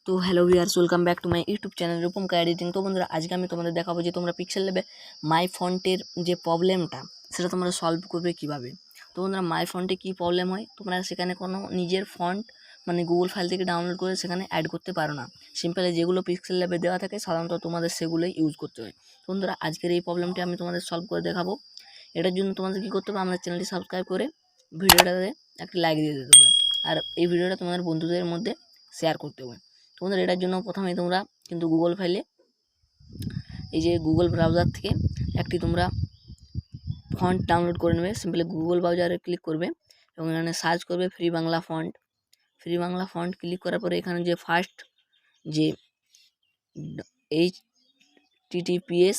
তো hello viewers, welcome back to my YouTube channel Rupam কা editing. তো বন্ধুরা, আজকে আমি তোমাদের দেখাবো যে তোমরা পিক্সেল ল্যাবে মাই ফন্টের যে প্রবলেমটা সেটা তোমরা সলভ করবে কিভাবে। তো বন্ধুরা, মাই ফন্টে কী প্রবলেম হয়, তোমরা সেখানে কোনো নিজের ফন্ট মানে গুগল ফাইল থেকে ডাউনলোড করে সেখানে অ্যাড করতে পারো না। সিম্পলি যেগুলো পিক্সেল ল্যাবে দেওয়া থাকে সাধারণত তোমাদের সেগুলোই ইউজ করতে হয়। তো বন্ধুরা, আজকের এই প্রবলেমটি আমি তোমাদের সলভ করে দেখাবো। এটার জন্য তোমাদের কী করতে হবে, আমাদের চ্যানেলটি সাবস্ক্রাইব করে ভিডিওটাতে একটা লাইক দিয়ে দিতে হবে, আর এই ভিডিওটা তোমাদের বন্ধুদের মধ্যে শেয়ার করতে হবে। তোমাদের এটার জন্য প্রথমে তোমরা কিন্তু গুগল ফাইলে এই যে গুগল ব্রাউজার থেকে একটি তোমরা ফন্ট ডাউনলোড করে নেবে। সিম্পলি গুগল ব্রাউজারে ক্লিক করবে এবং এখানে সার্চ করবে free Bangla font. Free Bangla font click করার পরে এখানে যে ফার্স্ট যে https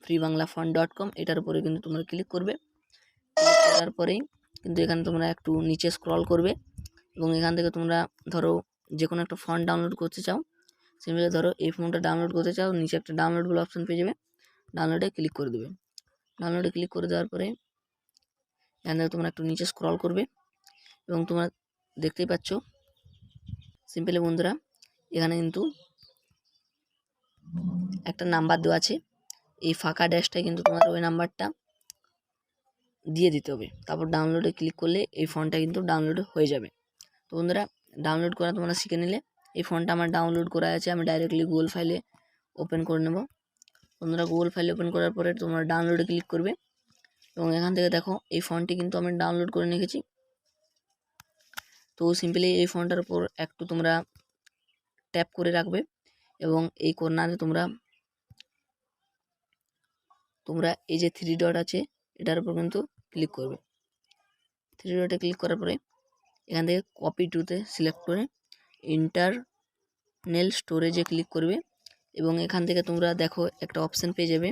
freebanglafont.com এটার উপরে কিন্তু তোমরা ক্লিক করবে। ক্লিক করার পরেই কিন্তু এখানে তোমরা একটু নিচে স্ক্রল করবে এবং এখান থেকে তোমরা ধরো যে কোনো একটা ফন্ট ডাউনলোড করতে চাও। সিম্পলি ধরো এই ফন্টটা ডাউনলোড করতে চাও, নিচে একটা ডাউনলোড বলে অপশন পেয়ে যাবে, ডাউনলোডে ক্লিক করে দেবে। ডাউনলোডে ক্লিক করে দেওয়ার পরে এখান থেকে তোমরা একটু নিচে স্ক্রল করবে এবং তোমরা দেখতেই পাচ্ছ সিম্পলি বন্ধুরা এখানে কিন্তু একটা নাম্বার দেওয়া আছে। এই ফাঁকা ড্যাশটায় কিন্তু তোমার ওই নাম্বারটা দিয়ে দিতে হবে। তারপর ডাউনলোডে ক্লিক করলে এই ফন্টটা কিন্তু ডাউনলোড হয়ে যাবে। তো বন্ধুরা, ডাউনলোড করা তোমরা শিখে নিলে। এই ফন্টটা আমার ডাউনলোড করা আছে, আমি ডাইরেক্টলি গুগল ফাইলে ওপেন করে নেব। বন্ধুরা, গুগল ফাইল ওপেন করার পরে তোমরা ডাউনলোডে ক্লিক করবে এবং এখান থেকে দেখো এই ফন্টটি কিন্তু আমি ডাউনলোড করে রেখেছি। তো সিম্পলি এই ফন্টটার উপর একটু তোমরা ট্যাপ করে রাখবে এবং এই কর্নারে তোমরা এই যে থ্রি ডট আছে এটার উপর কিন্তু ক্লিক করবে। থ্রি ডটে ক্লিক করার পরে এখান থেকে কপি টুতে সিলেক্ট করে ইন্টারনাল স্টোরেজে ক্লিক করবে এবং এখান থেকে তোমরা দেখো একটা অপশান পেয়ে যাবে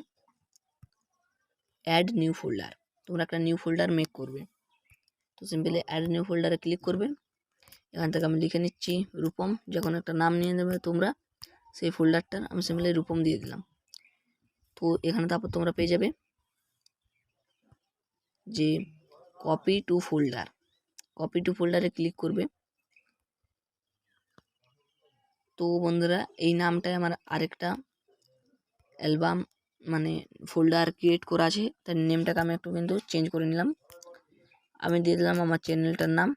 অ্যাড নিউ ফোল্ডার। তোমরা একটা নিউ ফোল্ডার মেক করবে। তো সিম্পলি অ্যাড নিউ ফোল্ডারে ক্লিক করবে। এখান থেকে আমি লিখে নিচ্ছি রূপম, যখন একটা নাম নিয়ে নেবে তোমরা সেই ফোল্ডারটার, আমি সিম্পলি রূপম দিয়ে দিলাম। তো এখানে তারপর তোমরা পেয়ে যাবে যে copy to folder. Copy to ফোল্ডারে ক্লিক করবে। তো বন্ধুরা, এই নামটায় আমার আরেকটা অ্যালবাম মানে ফোল্ডার ক্রিয়েট করা আছে, তার নেমটাকে আমি একটু কিন্তু চেঞ্জ করে নিলাম। আমি দিয়ে দিলাম আমার চ্যানেলটার নাম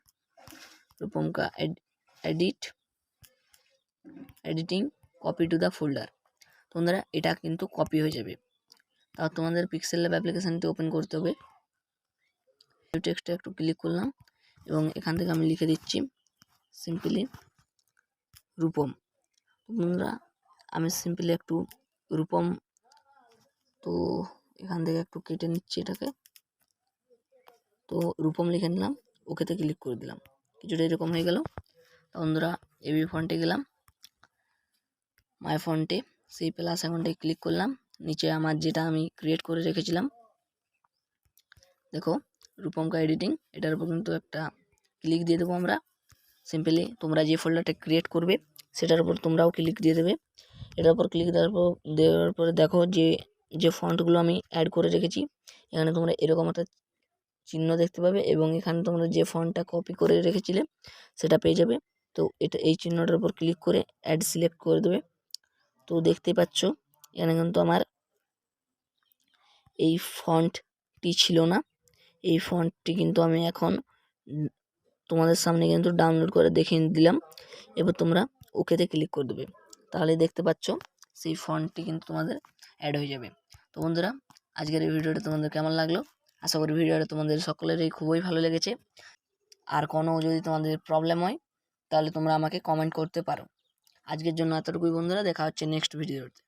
রূপমকা editing copy to the folder. তোমরা এটা কিন্তু কপি হয়ে যাবে। তাও তোমাদের পিক্সেল ল্যাব অ্যাপ্লিকেশানটি ওপেন করতে হবে। টেক্সটে একটু ক্লিক করলাম এবং এখান থেকে আমি লিখে দিচ্ছি সিম্পলি রূপম। বন্ধুরা, আমি সিম্পলি একটু রূপম, তো এখান থেকে একটু কেটে নিচ্ছি এটাকে। তো রূপম লিখে নিলাম, ওকেতে ক্লিক করে দিলাম, কিছুটা এরকম হয়ে গেল। বন্ধুরা, এবি ফন্টে গেলাম, মাই ফন্টে সেই প্লাস অ্যাকাউন্টে ক্লিক করলাম। নিচে আমার যেটা আমি ক্রিয়েট করে রেখেছিলাম দেখো রূপমকা এডিটিং, এটার উপর কিন্তু একটা ক্লিক দিয়ে দেবো আমরা। সিম্পলি তোমরা যে ফোল্ডারটা ক্রিয়েট করবে সেটার উপর তোমরাও ক্লিক দিয়ে দেবে। এটার উপর ক্লিক দেওয়ার পরে দেখো যে ফন্টগুলো আমি অ্যাড করে রেখেছি এখানে তোমরা এরকম একটা চিহ্ন দেখতে পাবে এবং এখানে তোমরা যে ফন্টটা কপি করে রেখেছিলে সেটা পেয়ে যাবে। তো এই চিহ্নটার উপর ক্লিক করে অ্যাড সিলেক্ট করে দেবে। তো দেখতেই পাচ্ছ এখানে কিন্তু আমার এই ফন্টটি ছিল না, এই ফন্টটি কিন্তু আমি এখন তোমাদের সামনে কিন্তু ডাউনলোড করে দেখিয়ে দিলাম। এবার তোমরা ওকেতে ক্লিক করে দেবে, তাহলে দেখতে পাচ্ছ সেই ফন্টটি কিন্তু তোমাদের অ্যাড হয়ে যাবে। তো বন্ধুরা, আজকের এই ভিডিওটা তোমাদের কেমন লাগলো? আশা করি ভিডিওটা তোমাদের সকলেরই খুবই ভালো লেগেছে। আর কোনো যদি তোমাদের প্রবলেম হয় তাহলে তোমরা আমাকে কমেন্ট করতে পারো। আজকের জন্য এতটুকুই বন্ধুরা, দেখা হচ্ছে নেক্সট ভিডিওতে।